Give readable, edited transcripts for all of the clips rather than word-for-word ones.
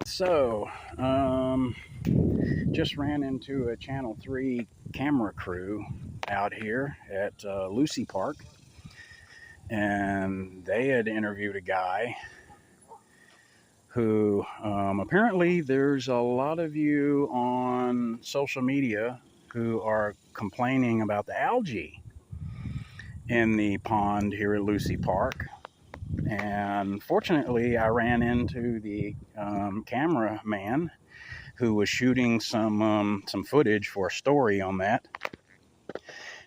So, just ran into a Channel 3 camera crew out here at Lucy Park, and they had interviewed a guy who apparently there's a lot of you on social media who are complaining about the algae in the pond here at Lucy Park. And fortunately, I ran into the cameraman who was shooting some footage for a story on that.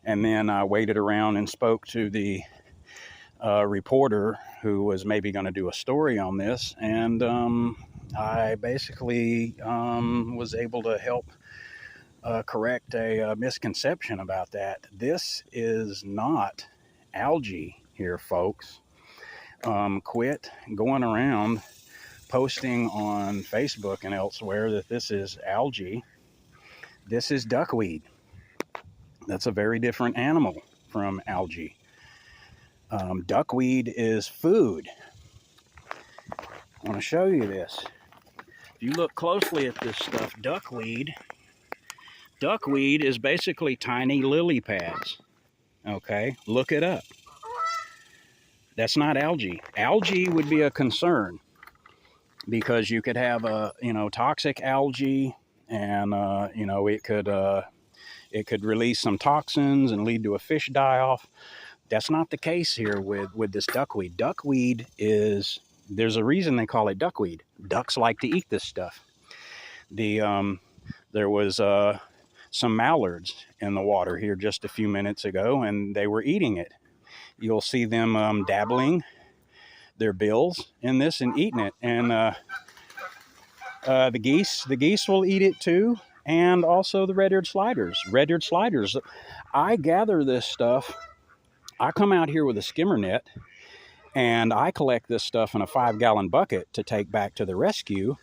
And then I waited around and spoke to the reporter who was maybe going to do a story on this. And I basically was able to help correct a misconception about that. This is not algae here, folks. Quit going around posting on Facebook and elsewhere that this is algae. This is duckweed. That's a very different animal from algae. Duckweed is food. I want to show you this. If you look closely at this stuff, duckweed is basically tiny lily pads. Okay, look it up. That's not algae. Algae would be a concern because you could have a toxic algae, and it could release some toxins and lead to a fish die-off. That's not the case here with this duckweed. Duckweed there's a reason they call it duckweed. Ducks like to eat this stuff. There was some mallards in the water here just a few minutes ago, and they were eating it. You'll see them dabbling their bills in this and eating it. And the geese will eat it too, and also the red-eared sliders. Red-eared sliders. I gather this stuff. I come out here with a skimmer net, and I collect this stuff in a 5-gallon bucket to take back to the rescue,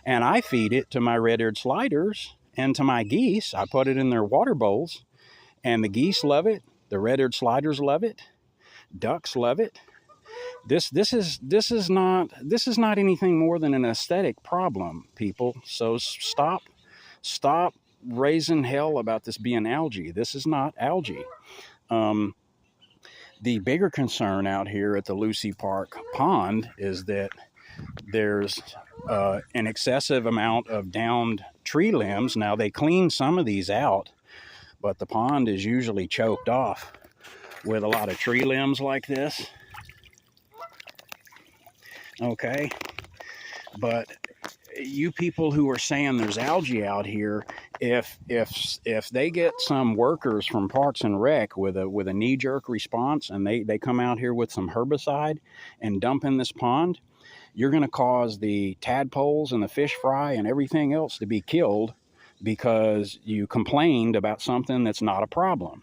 and I feed it to my red-eared sliders and to my geese. I put it in their water bowls, and the geese love it. The red-eared sliders love it. Ducks love it. This is not anything more than an aesthetic problem, people. So stop raising hell about this being algae. This is not algae. The bigger concern out here at the Lucy Park pond is that there's an excessive amount of downed tree limbs. Now, they clean some of these out, but the pond is usually choked off with a lot of tree limbs like this. Okay, but you people who are saying there's algae out here, if they get some workers from Parks and Rec with a knee-jerk response, and they come out here with some herbicide and dump in this pond, you're going to cause the tadpoles and the fish fry and everything else to be killed because you complained about something that's not a problem.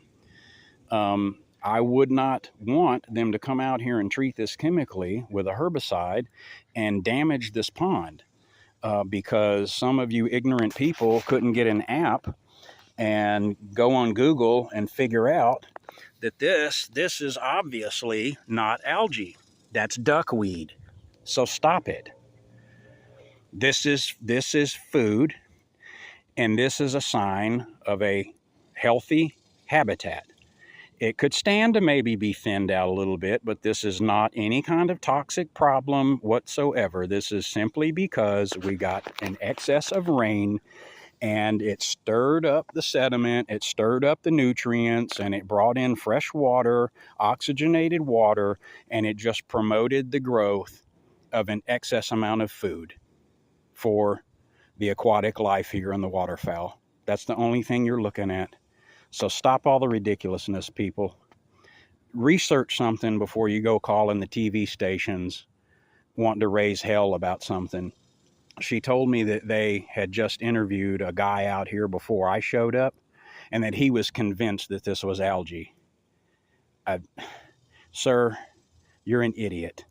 I would not want them to come out here and treat this chemically with a herbicide and damage this pond because some of you ignorant people couldn't get an app and go on Google and figure out that this is obviously not algae. That's duckweed. So stop it. This is food, and this is a sign of a healthy habitat. It could stand to maybe be thinned out a little bit, but this is not any kind of toxic problem whatsoever. This is simply because we got an excess of rain, and it stirred up the sediment, it stirred up the nutrients, and it brought in fresh water, oxygenated water, and it just promoted the growth of an excess amount of food for the aquatic life here in the waterfowl. That's the only thing you're looking at. So stop all the ridiculousness, people. Research something before you go calling the TV stations wanting to raise hell about something. She told me that they had just interviewed a guy out here before I showed up, and that he was convinced that this was algae. Sir, you're an idiot.